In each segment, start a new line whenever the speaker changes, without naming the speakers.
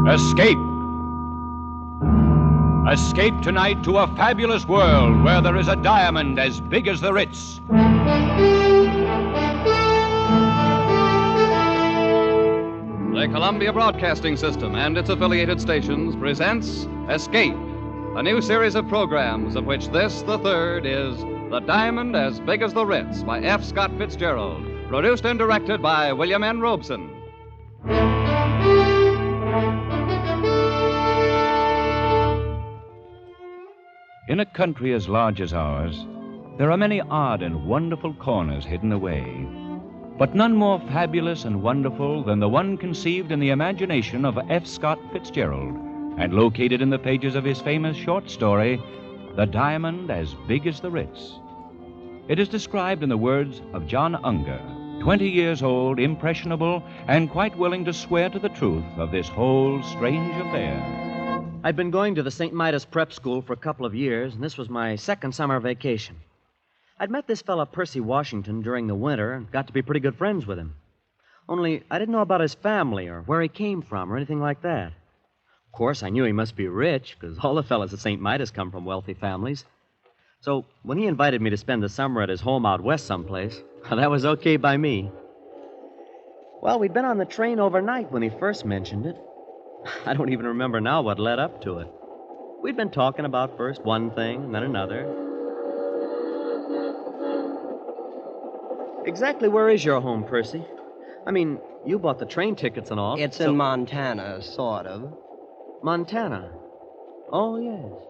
Escape. Escape tonight to a fabulous world where there is a diamond as big as the Ritz.
The Columbia Broadcasting System and its affiliated stations presents Escape, a new series of programs of which this, the third, is The Diamond as Big as the Ritz by F. Scott Fitzgerald, produced and directed by William N. Robeson.
In a country as large as ours, there are many odd and wonderful corners hidden away, but none more fabulous and wonderful than the one conceived in the imagination of F. Scott Fitzgerald and located in the pages of his famous short story, The Diamond as Big as the Ritz. It is described in the words of John Unger, 20 years old, impressionable, and quite willing to swear to the truth of this whole strange affair.
I'd been going to the St. Midas Prep School for a couple of years, and this was my second summer vacation. I'd met this fellow Percy Washington during the winter and got to be pretty good friends with him. Only I didn't know about his family or where he came from or anything like that. Of course, I knew he must be rich, because all the fellas at St. Midas come from wealthy families. So when he invited me to spend the summer at his home out west someplace, that was okay by me. Well, we'd been on the train overnight when he first mentioned it. I don't even remember now what led up to it. We'd been talking about first one thing and then another. Exactly where is your home, Percy? I mean, you bought the train tickets and all.
It's in Montana, sort of.
Montana? Oh, yes.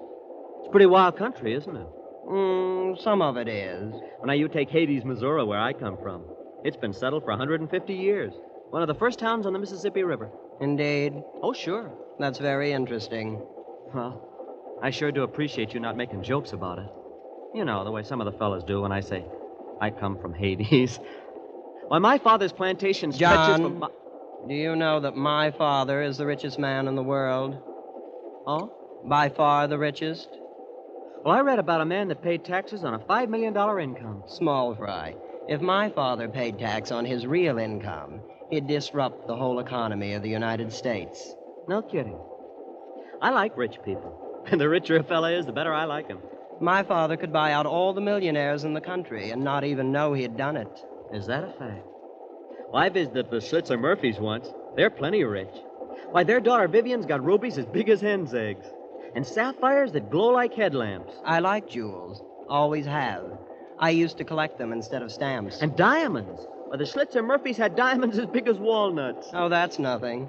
It's pretty wild country, isn't it?
Some of it is.
Well, now, you take Hades, Missouri, where I come from. It's been settled for 150 years. One of the first towns on the Mississippi River.
Indeed.
Oh, sure.
That's very interesting.
Well, I sure do appreciate you not making jokes about it. You know, the way some of the fellas do when I say, I come from Hades. Why, my father's plantation stretches from...
John, do you know that my father is the richest man in the world?
Oh?
By far the richest?
Well, I read about a man that paid taxes on a $5 million income.
Small fry. If my father paid tax on his real income, it'd disrupt the whole economy of the United States.
No kidding. I like rich people. And the richer a fella is, the better I like him.
My father could buy out all the millionaires in the country and not even know he'd done it.
Is that a fact? Well, I visited the Schlitzer Murphys once. They're plenty rich. Why, their daughter Vivian's got rubies as big as hen's eggs. And sapphires that glow like headlamps.
I like jewels. Always have. I used to collect them instead of stamps.
And diamonds. Why, the Schlitzer Murphys had diamonds as big as walnuts.
Oh, that's nothing.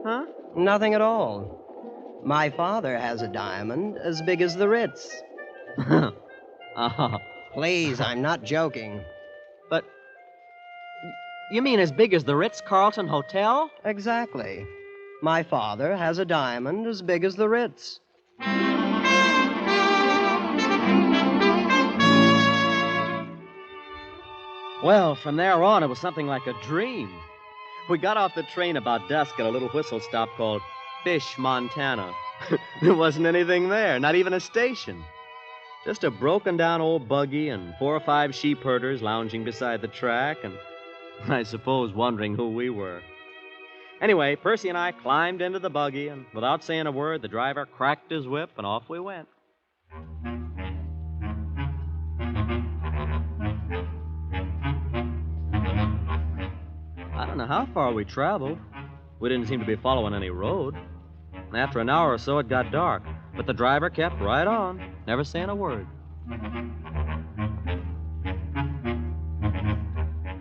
Huh?
Nothing at all. My father has a diamond as big as the Ritz. Please, I'm not joking.
But you mean as big as the Ritz-Carlton Hotel?
Exactly. My father has a diamond as big as the Ritz.
Well, from there on, it was something like a dream. We got off the train about dusk at a little whistle stop called Fish, Montana. There wasn't anything there, not even a station. Just a broken-down old buggy and 4 or 5 sheep herders lounging beside the track and, I suppose, wondering who we were. Anyway, Percy and I climbed into the buggy, and without saying a word, the driver cracked his whip, and off we went. I don't know how far we traveled. We didn't seem to be following any road. And after an hour or so, it got dark, but the driver kept right on, never saying a word.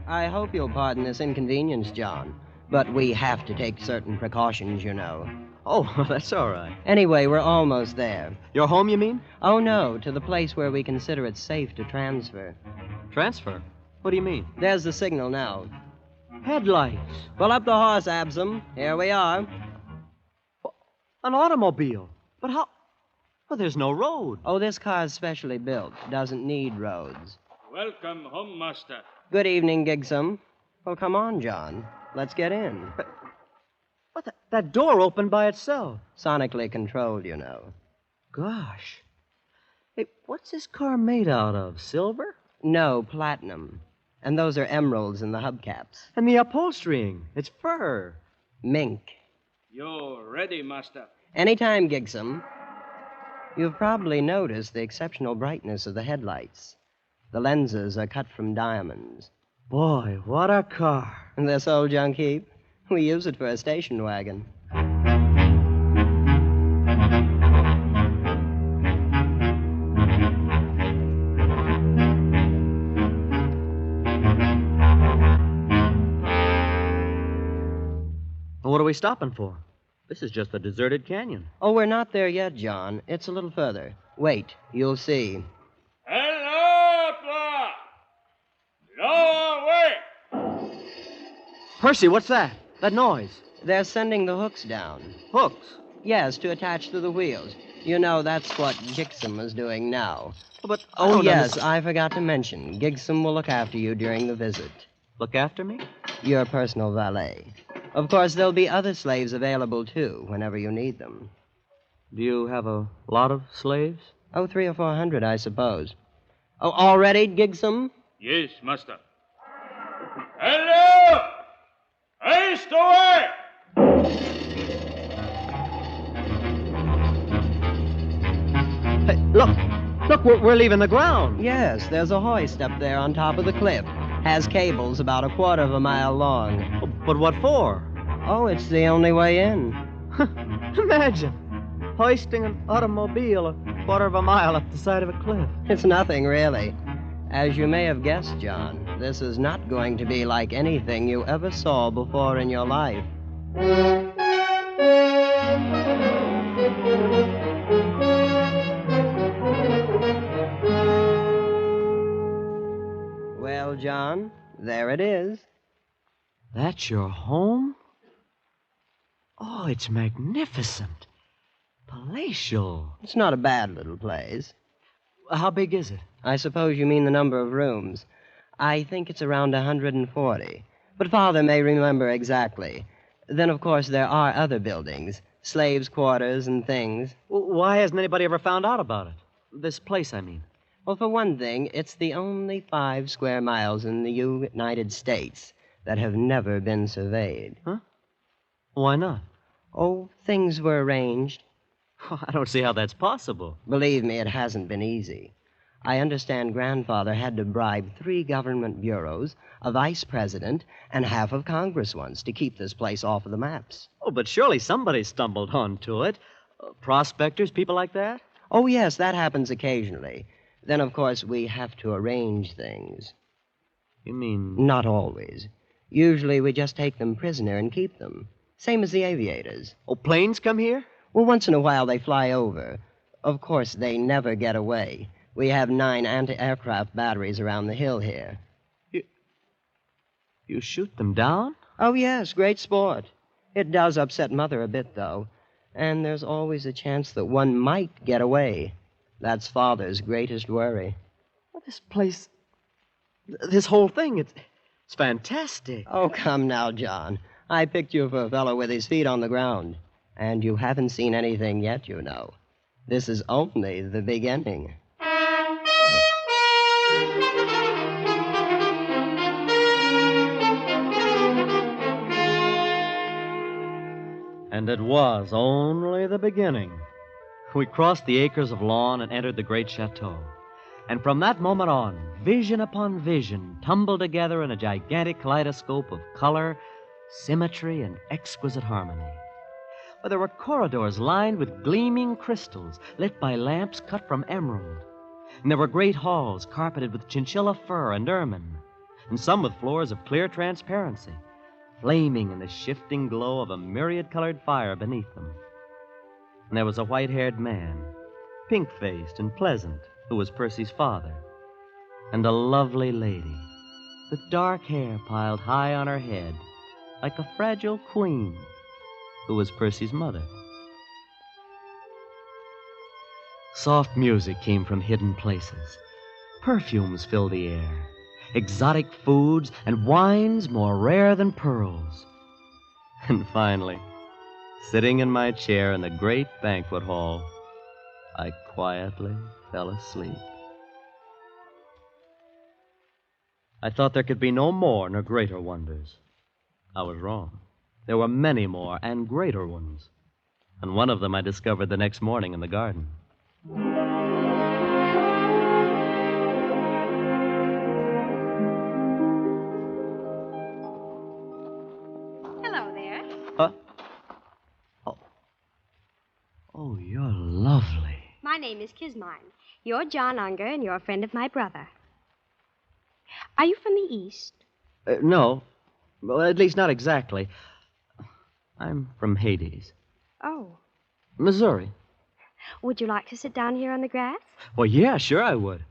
I hope you'll pardon this inconvenience, John, but we have to take certain precautions, you know.
Oh, that's all right.
Anyway, we're almost there.
Your home, you mean?
Oh, no, to the place where we consider it safe to transfer.
Transfer? What do you mean?
There's the signal now.
Headlights.
Pull up the horse, Absam. Here we are.
An automobile. But how? Well, there's no road.
Oh, this car's specially built. Doesn't need roads.
Welcome home, master.
Good evening, Gigsum. Well, come on, John. Let's get in.
But that door opened by itself.
Sonically controlled, you know.
Gosh. Hey, what's this car made out of? Silver?
No, platinum. And those are emeralds in the hubcaps.
And the upholstering. It's fur.
Mink.
You're ready, master.
Anytime, Gigsum. You've probably noticed the exceptional brightness of the headlights. The lenses are cut from diamonds.
Boy, what a car.
And this old junk heap? We use it for a station wagon.
What are we stopping for? This is just a deserted canyon.
Oh, we're not there yet, John. It's a little further. Wait, you'll see.
Hello, Clark! Lower away!
Percy, what's that? That noise.
They're sending the hooks down.
Hooks.
Yes, to attach to the wheels. You know, that's what Gigsum is doing now.
But
Oh, yes, I forgot to mention. Gigsum will look after you during the visit.
Look after me?
Your personal valet. Of course, there'll be other slaves available, too, whenever you need them.
Do you have a lot of slaves?
Oh, 300 or 400, I suppose. Oh, all ready, Gigsum?
Yes, master. Hello! Haste away!
Hey, look! Look, we're leaving the ground.
Yes, there's a hoist up there on top of the cliff. Has cables about 1/4 of a mile long.
But what for?
Oh, it's the only way in.
Imagine hoisting an automobile 1/4 of a mile up the side of a cliff.
It's nothing, really. As you may have guessed, John, this is not going to be like anything you ever saw before in your life. Well, John, there it is.
That's your home? Oh, it's magnificent. Palatial.
It's not a bad little place.
How big is it?
I suppose you mean the number of rooms. I think it's around 140. But Father may remember exactly. Then, of course, there are other buildings. Slaves' quarters and things.
Why hasn't anybody ever found out about it? This place, I mean.
Well, for one thing, it's the only 5 square miles in the United States that have never been surveyed.
Huh? Why not?
Oh, things were arranged.
I don't see how that's possible.
Believe me, it hasn't been easy. I understand Grandfather had to bribe 3 government bureaus, a vice president, and half of Congress once to keep this place off of the maps.
Oh, but surely somebody stumbled onto it. Prospectors, people like that?
Oh, yes, that happens occasionally. Then, of course, we have to arrange things.
You mean...
Not always. Usually we just take them prisoner and keep them. Same as the aviators.
Oh, planes come here?
Well, once in a while they fly over. Of course, they never get away. We have 9 anti-aircraft batteries around the hill here.
You shoot them down?
Oh, yes, great sport. It does upset Mother a bit, though. And there's always a chance that one might get away. That's Father's greatest worry.
Well, this place... This whole thing, it's fantastic.
Oh, come now, John. I picked you for a fellow with his feet on the ground. And you haven't seen anything yet, you know. This is only the beginning.
And it was only the beginning. We crossed the acres of lawn and entered the great chateau. And from that moment on, vision upon vision tumbled together in a gigantic kaleidoscope of color, symmetry, and exquisite harmony. Where there were corridors lined with gleaming crystals, lit by lamps cut from emerald. And there were great halls carpeted with chinchilla fur and ermine, and some with floors of clear transparency, flaming in the shifting glow of a myriad-colored fire beneath them. And there was a white-haired man, pink-faced and pleasant, who was Percy's father, and a lovely lady with dark hair piled high on her head like a fragile queen, who was Percy's mother. Soft music came from hidden places. Perfumes filled the air, exotic foods and wines more rare than pearls. And finally, sitting in my chair in the great banquet hall, I quietly fell asleep. I thought there could be no more nor greater wonders. I was wrong. There were many more and greater ones. And one of them I discovered the next morning in the garden.
Hello there.
Huh? Oh, you're lovely.
My name is Kismine. You're John Unger, and you're a friend of my brother. Are you from the East?
No. Well, at least not exactly. I'm from Hades.
Oh.
Missouri.
Would you like to sit down here on the grass?
Well, yeah, sure I would.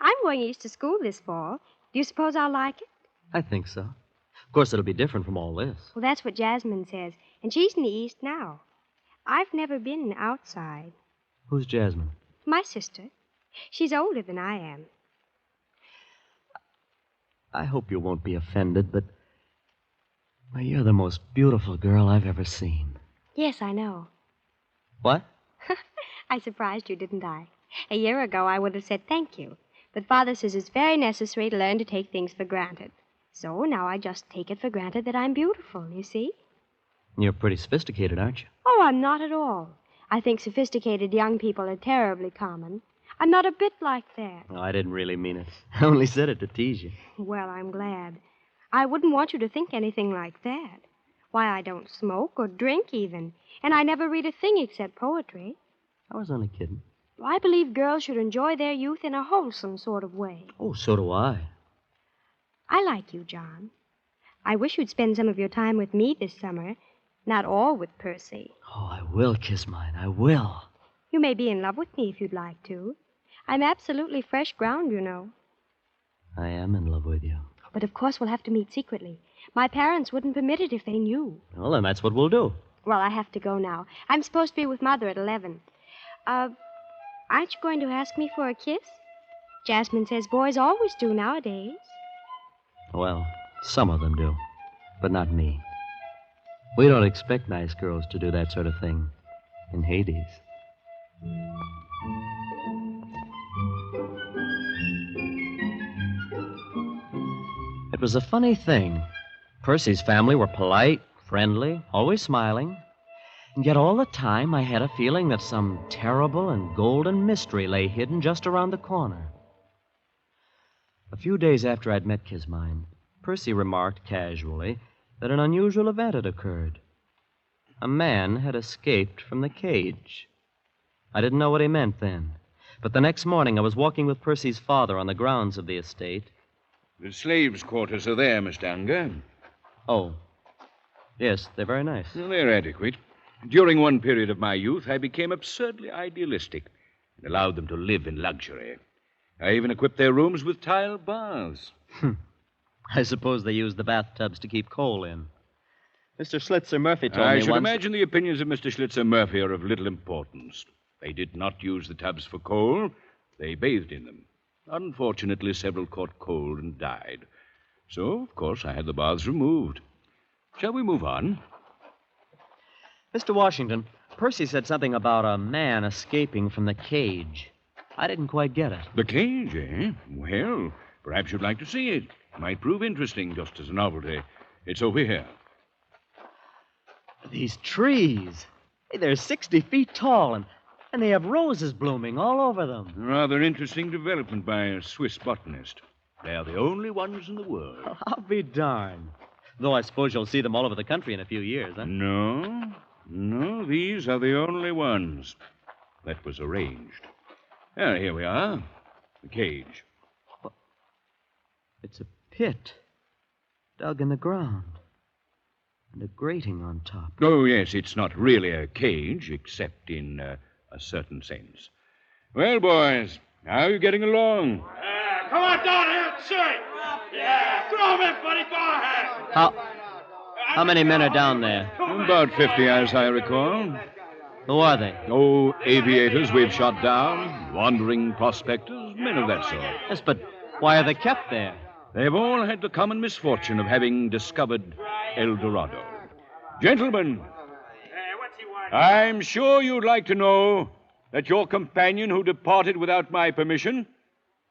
I'm going east to school this fall. Do you suppose I'll like it?
I think so. Of course, it'll be different from all this.
Well, that's what Jasmine says, and she's in the East now. I've never been outside.
Who's Jasmine?
My sister. She's older than I am.
I hope you won't be offended, but well, you're the most beautiful girl I've ever seen.
Yes, I know.
What?
I surprised you, didn't I? A year ago, I would have said thank you. But Father says it's very necessary to learn to take things for granted. So now I just take it for granted that I'm beautiful, you see?
You're pretty sophisticated, aren't you?
Oh, I'm not at all. I think sophisticated young people are terribly common. I'm not a bit like that.
No, I didn't really mean it. I only said it to tease you.
Well, I'm glad. I wouldn't want you to think anything like that. Why, I don't smoke or drink even. And I never read a thing except poetry.
I was only kidding.
I believe girls should enjoy their youth in a wholesome sort of way.
Oh, so do I.
I like you, John. I wish you'd spend some of your time with me this summer, not all with Percy.
Oh, I will, Kismine. I will.
You may be in love with me if you'd like to. I'm absolutely fresh ground, you know.
I am in love with you.
But of course we'll have to meet secretly. My parents wouldn't permit it if they knew.
Well, then that's what we'll do.
Well, I have to go now. I'm supposed to be with Mother at 11. Aren't you going to ask me for a kiss? Jasmine says boys always do nowadays.
Well, some of them do, but not me. We don't expect nice girls to do that sort of thing in Hades. It was a funny thing. Percy's family were polite, friendly, always smiling. And yet all the time I had a feeling that some terrible and golden mystery lay hidden just around the corner. A few days after I'd met Kismine, Percy remarked casually that an unusual event had occurred. A man had escaped from the cage. I didn't know what he meant then. But the next morning I was walking with Percy's father on the grounds of the estate.
The slaves' quarters are there, Mr. Unger.
Oh. Yes, they're very nice.
Well, they're adequate. During one period of my youth, I became absurdly idealistic and allowed them to live in luxury. I even equipped their rooms with tile baths.
I suppose they use the bathtubs to keep coal in. Mr. Schlitzer Murphy told me
I should
once...
imagine the opinions of Mr. Schlitzer Murphy are of little importance. They did not use the tubs for coal. They bathed in them. Unfortunately, several caught cold and died. So, of course, I had the baths removed. Shall we move on?
Mr. Washington, Percy said something about a man escaping from the cage. I didn't quite get it.
The cage, eh? Well, perhaps you'd like to see it. It might prove interesting, just as a novelty. It's over here.
These trees. Hey, they're 60 feet tall, and they have roses blooming all over them.
Rather interesting development by a Swiss botanist. They're the only ones in the world.
I'll be darned. Though I suppose you'll see them all over the country in a few years, huh?
No, these are the only ones. That was arranged. Here we are. The cage.
It's a pit dug in the ground. And a grating on top.
Oh, yes, it's not really a cage, except in a certain sense. Well, boys, how are you getting along?
Come on down here and see. Yeah, throw him in, buddy. Go ahead.
How many men are down there?
About 50, as I recall.
Who are they?
Oh, aviators we've shot down, wandering prospectors, men of that sort.
Yes, but why are they kept there?
They've all had the common misfortune of having discovered El Dorado. Gentlemen, I'm sure you'd like to know that your companion who departed without my permission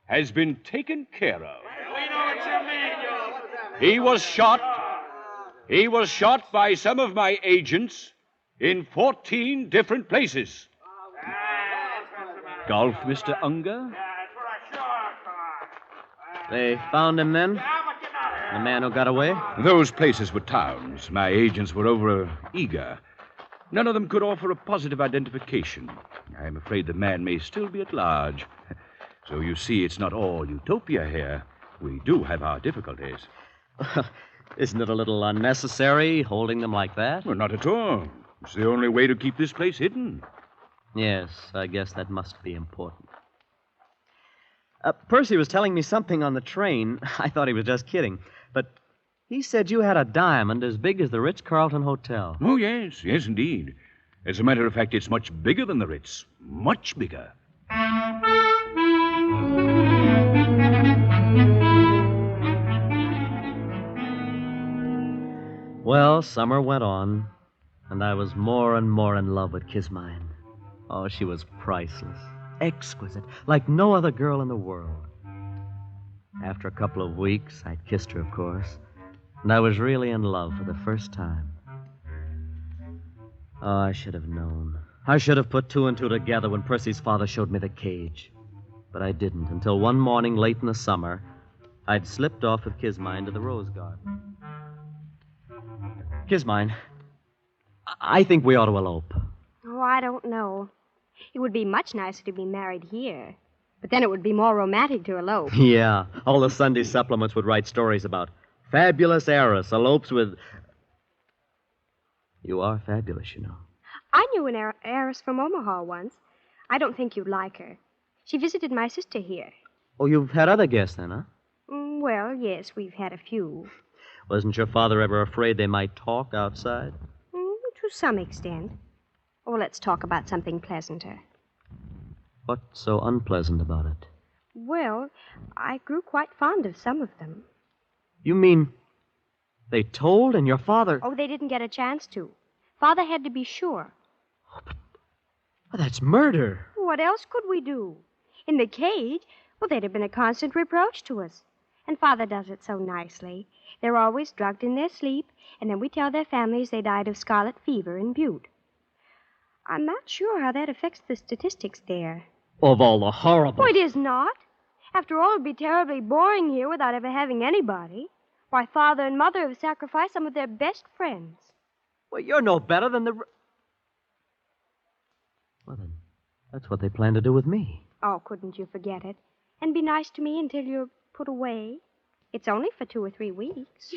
has been taken care of.
We know what you mean,
He was shot He was shot by some of my agents in 14 different places.
Golf, Mr. Unger?
They found him then? The man who got away?
Those places were towns. My agents were over eager. None of them could offer a positive identification. I'm afraid the man may still be at large. So you see, it's not all utopia here. We do have our difficulties.
Isn't it a little unnecessary holding them like that?
Well, not at all. It's the only way to keep this place hidden.
Yes, I guess that must be important. Percy was telling me something on the train. I thought he was just kidding. But he said you had a diamond as big as the Ritz-Carlton Hotel.
Oh, yes, indeed. As a matter of fact, it's much bigger than the Ritz. Much bigger.
Well, summer went on, and I was more and more in love with Kismine. Oh, she was priceless, exquisite, like no other girl in the world. After a couple of weeks, I'd kissed her, of course, and I was really in love for the first time. Oh, I should have known. I should have put two and two together when Percy's father showed me the cage. But I didn't until one morning late in the summer, I'd slipped off with Kismine to the rose garden. Kismine, I think we ought to elope.
Oh, I don't know. It would be much nicer to be married here. But then it would be more romantic to elope.
Yeah, all the Sunday supplements would write stories about fabulous heiress elopes with... You are fabulous, you know.
I knew an heiress from Omaha once. I don't think you'd like her. She visited my sister here.
Oh, you've had other guests then, huh?
Well, yes, we've had a few.
Wasn't your father ever afraid they might talk outside?
To some extent. Oh, let's talk about something pleasanter.
What's so unpleasant about it?
Well, I grew quite fond of some of them.
You mean they told and your father...
Oh, they didn't get a chance to. Father had to be sure.
Oh, but that's murder.
What else could we do? In the cage, well, they'd have been a constant reproach to us. And Father does it so nicely. They're always drugged in their sleep, and then we tell their families they died of scarlet fever in Butte. I'm not sure how that affects the statistics there.
Of all the horrible...
Oh, it is not. After all, it'd be terribly boring here without ever having anybody. Why, Father and Mother have sacrificed some of their best friends.
Well, you're no better than the... Well, then, that's what they plan to do with me.
Oh, couldn't you forget it? And be nice to me until you're put away. It's only for 2 or 3 weeks.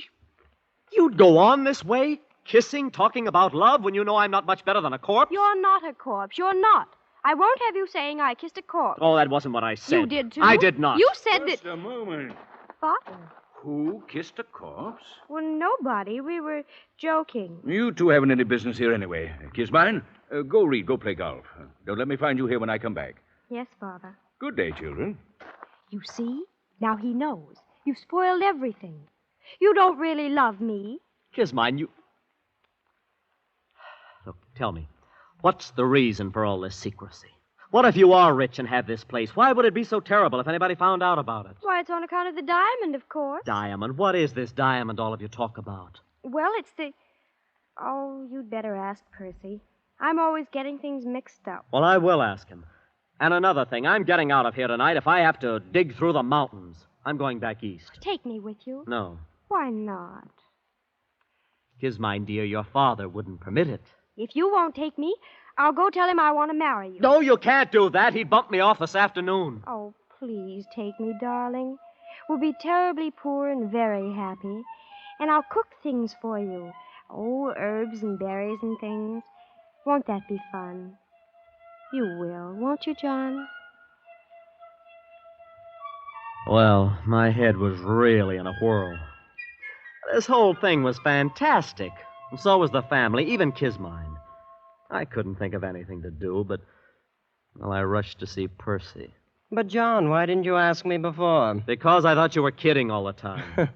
You'd go on this way, kissing, talking about love, when you know I'm not much better than a corpse?
You're not a corpse. You're not. I won't have you saying I kissed a corpse.
Oh, that wasn't what I said.
You did, too.
I did not.
You said
Just
that...
a moment.
Father.
Who kissed a corpse?
Well, nobody. We were joking.
You two haven't any business here anyway. Kismine, go read, go play golf. Don't let me find you here when I come back.
Yes, Father.
Good day, children.
You see? Now he knows. You've spoiled everything. You don't really love me.
Kismine, you... Look, tell me, what's the reason for all this secrecy? What if you are rich and have this place? Why would it be so terrible if anybody found out about it?
Why, it's on account of the diamond, of course.
Diamond? What is this diamond all of you talk about?
Well, it's the... Oh, you'd better ask Percy. I'm always getting things mixed up.
Well, I will ask him. And another thing, I'm getting out of here tonight if I have to dig through the mountains. I'm going back east.
Take me with you.
No.
Why not?
Kismine, dear, your father wouldn't permit it.
If you won't take me, I'll go tell him I want to marry you.
No, you can't do that. He'd bump me off this afternoon.
Oh, please take me, darling. We'll be terribly poor and very happy. And I'll cook things for you. Oh, herbs and berries and things. Won't that be fun? You will, won't you, John?
Well, my head was really in a whirl. This whole thing was fantastic. And so was the family, even Kismine. I couldn't think of anything to do, but... Well, I rushed to see Percy.
But, John, why didn't you ask me before?
Because I thought you were kidding all the time.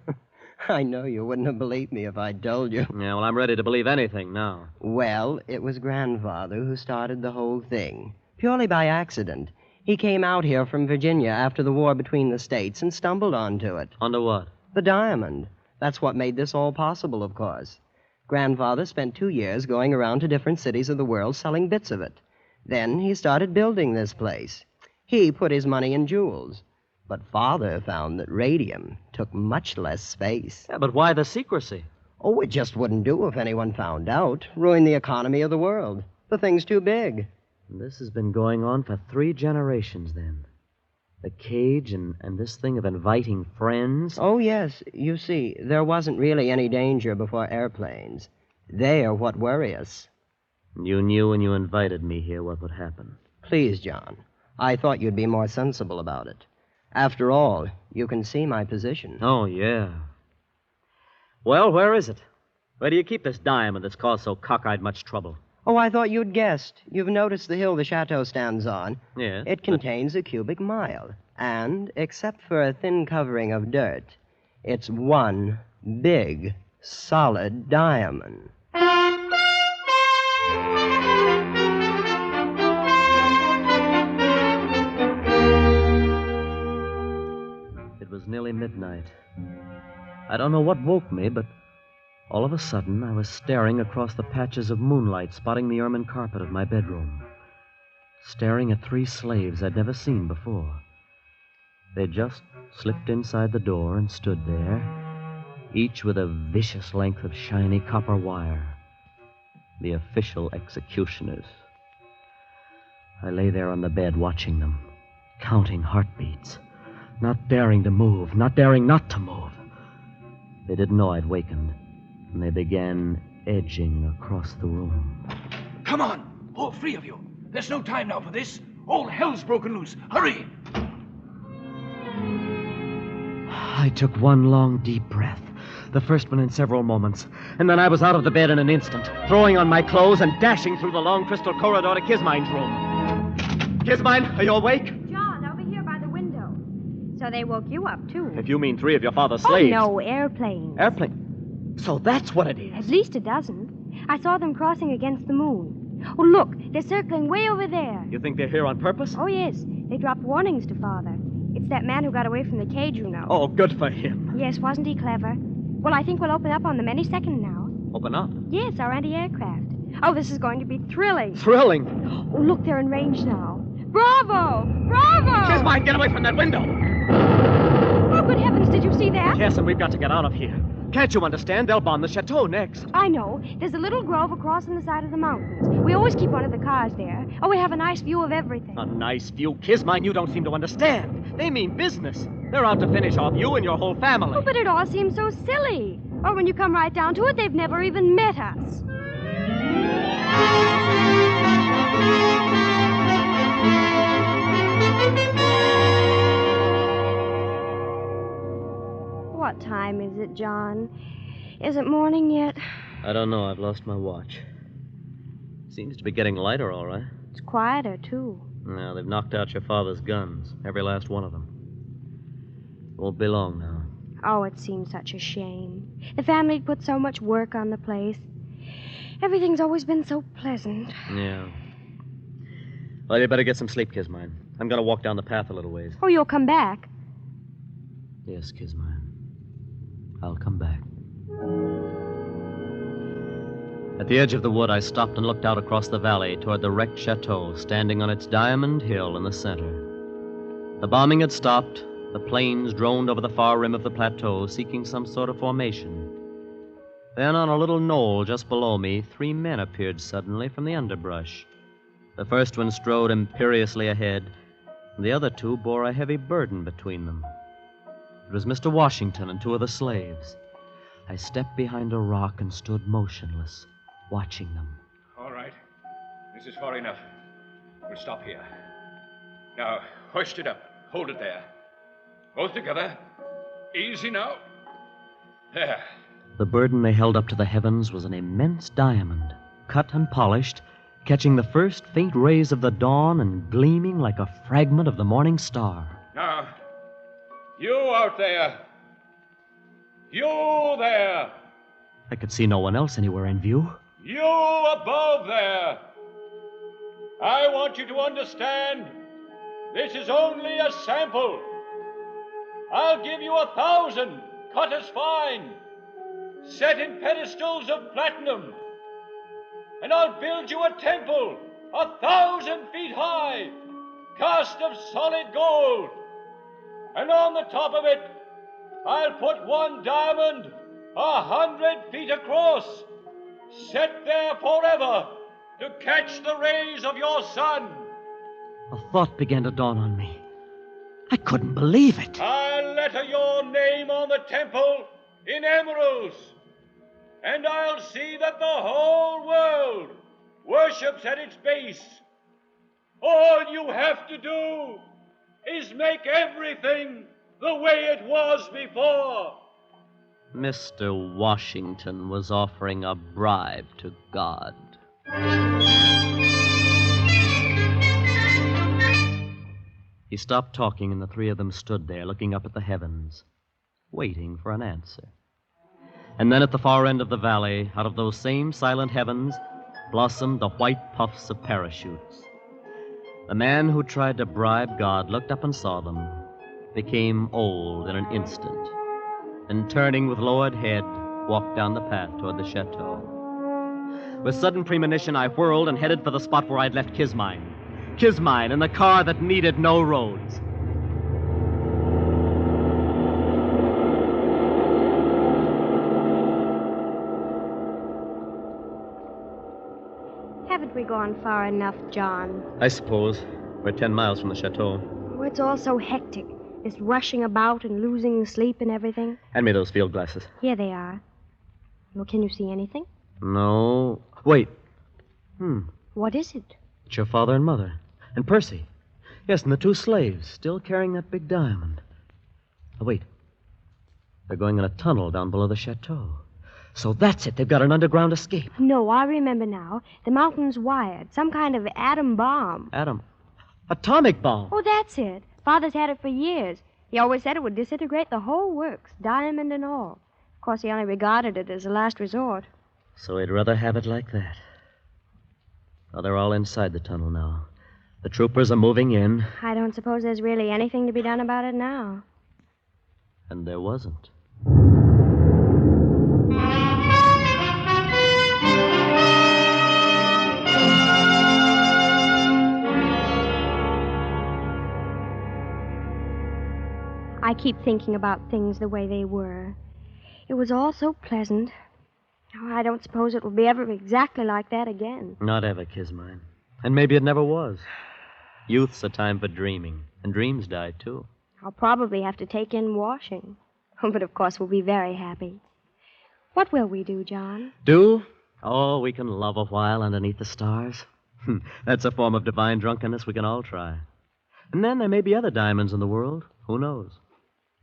I know you wouldn't have believed me if I'd told you.
Yeah, well, I'm ready to believe anything now.
Well, it was Grandfather who started the whole thing. Purely by accident. He came out here from Virginia after the war between the states and stumbled onto it.
Onto what?
The diamond. That's what made this all possible, of course. Grandfather spent 2 years going around to different cities of the world selling bits of it. Then he started building this place. He put his money in jewels. But Father found that radium took much less space.
Yeah, but why the secrecy?
Oh, it just wouldn't do if anyone found out. Ruin the economy of the world. The thing's too big.
This has been going on for 3 generations, then. The cage and this thing of inviting friends.
Oh, yes. You see, there wasn't really any danger before airplanes. They are what worry us.
You knew when you invited me here what would happen.
Please, John. I thought you'd be more sensible about it. After all, you can see my position.
Oh, yeah. Well, where is it? Where do you keep this diamond that's caused so cockeyed much trouble?
Oh, I thought you'd guessed. You've noticed the hill the chateau stands on.
Yes.
It contains a cubic mile. And, except for a thin covering of dirt, it's one big, solid diamond.
It was nearly midnight. I don't know what woke me, but all of a sudden I was staring across the patches of moonlight spotting the ermine carpet of my bedroom. Staring at 3 slaves I'd never seen before. They just slipped inside the door and stood there, each with a vicious length of shiny copper wire. The official executioners. I lay there on the bed watching them, counting heartbeats, not daring to move, not daring not to move. They didn't know I'd wakened, and they began edging across the room.
Come on, all 3 of you. There's no time now for this. All hell's broken loose. Hurry!
I took one long, deep breath, the first one in several moments, and then I was out of the bed in an instant, throwing on my clothes and dashing through the long crystal corridor to Kismine's room. Kismine, are you awake?
John, over here by the window. So they woke you up, too.
If you mean 3 of your father's slaves.
Oh, no, airplanes.
Airplane? So that's what it is.
At least a dozen. I saw them crossing against the moon. Oh, look, they're circling way over there.
You think they're here on purpose?
Oh, yes. They dropped warnings to Father. It's that man who got away from the cage, you know.
Oh, good for him.
Yes, wasn't he clever? Well, I think we'll open up on them any second now.
Open up?
Yes, our anti-aircraft. Oh, this is going to be thrilling.
Thrilling.
Oh, look, they're in range now. Bravo! Bravo!
Kismine, get away from that window.
Oh, good heavens, did you see that?
Yes, and we've got to get out of here. Can't you understand? They'll bomb the chateau next.
I know. There's a little grove across on the side of the mountains. We always keep one of the cars there. Oh, we have a nice view of everything.
A nice view? Kismine, you don't seem to understand. They mean business. They're out to finish off you and your whole family.
Oh, but it all seems so silly. Oh, when you come right down to it, they've never even met us. What time is it, John? Is it morning yet?
I don't know. I've lost my watch. Seems to be getting lighter, all right.
It's quieter, too.
Now, they've knocked out your father's guns. Every last one of them. Won't be long now.
Oh, it seems such a shame. The family'd put so much work on the place. Everything's always been so pleasant.
Yeah. Well, you better get some sleep, Kismine. I'm going to walk down the path a little ways.
Oh, you'll come back?
Yes, Kismine. I'll come back. At the edge of the wood, I stopped and looked out across the valley toward the wrecked chateau standing on its diamond hill in the center. The bombing had stopped. The planes droned over the far rim of the plateau, seeking some sort of formation. Then, on a little knoll just below me, 3 men appeared suddenly from the underbrush. The first one strode imperiously ahead, and the other 2 bore a heavy burden between them. It was Mr. Washington and 2 of the slaves. I stepped behind a rock and stood motionless, watching them.
All right. This is far enough. We'll stop here. Now, hoist it up. Hold it there. Both together. Easy now. There.
The burden they held up to the heavens was an immense diamond, cut and polished, catching the first faint rays of the dawn and gleaming like a fragment of the morning star.
Now, you out there. You there.
I could see no one else anywhere in view.
You above there. I want you to understand, this is only a sample. I'll give you 1,000, cut as fine.
set in pedestals of platinum. And I'll build you a temple 1,000 feet high, cast of solid gold. And on the top of it, I'll put one diamond 100 feet across, set there forever to catch the rays of your sun.
A thought began to dawn on me. I couldn't believe it.
I'll letter your name on the temple in emeralds, and I'll see that the whole world worships at its base. All you have to do is make everything the way it was before.
Mr. Washington was offering a bribe to God. He stopped talking, and the three of them stood there, looking up at the heavens, waiting for an answer. And then at the far end of the valley, out of those same silent heavens, blossomed the white puffs of parachutes. The man who tried to bribe God looked up and saw them, became old in an instant, and turning with lowered head, walked down the path toward the chateau. With sudden premonition, I whirled and headed for the spot where I'd left Kismine. Kismine in the car that needed no roads.
Haven't we gone far enough, John?
I suppose. We're 10 miles from the chateau.
Oh, it's all so hectic. This rushing about and losing sleep and everything.
Hand me those field glasses.
Here they are. Well, can you see anything?
No. Wait.
What is it?
It's your father and mother. And Percy. Yes, and the two slaves, still carrying that big diamond. Oh, wait. They're going in a tunnel down below the chateau. So that's it. They've got an underground escape.
No, I remember now. The mountain's wired. Some kind of atom bomb.
Atomic bomb.
Oh, that's it. Father's had it for years. He always said it would disintegrate the whole works, diamond and all. Of course, he only regarded it as a last resort.
So he'd rather have it like that. Well, they're all inside the tunnel now. The troopers are moving in.
I don't suppose there's really anything to be done about it now.
And there wasn't.
I keep thinking about things the way they were. It was all so pleasant. Oh, I don't suppose it will be ever exactly like that again.
Not ever, Kismine. And maybe it never was. Youth's a time for dreaming, and dreams die, too.
I'll probably have to take in washing. But, of course, we'll be very happy. What will we do, John?
Do? Oh, we can love a while underneath the stars. That's a form of divine drunkenness we can all try. And then there may be other diamonds in the world. Who knows?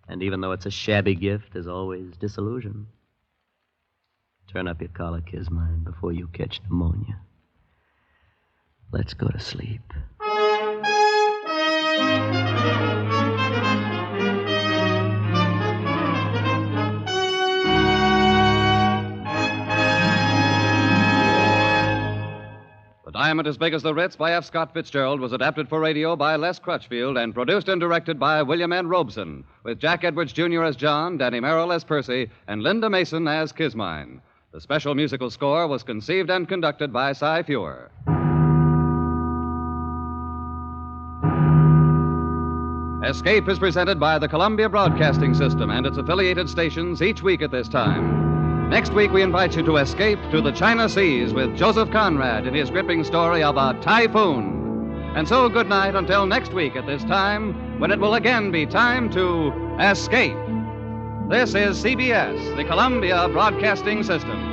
And even though it's a shabby gift, there's always disillusion. Turn up your collar, Kismine, before you catch pneumonia. Let's go to sleep.
The Diamond as Big as the Ritz by F. Scott Fitzgerald was adapted for radio by Les Crutchfield and produced and directed by William N. Robeson, with Jack Edwards Jr. as John, Danny Merrill as Percy, and Linda Mason as Kismine. The special musical score was conceived and conducted by Cy Feuer. Escape is presented by the Columbia Broadcasting System and its affiliated stations each week at this time. Next week, we invite you to escape to the China Seas with Joseph Conrad in his gripping story of a typhoon. And so, good night until next week at this time, when it will again be time to escape. This is CBS, the Columbia Broadcasting System.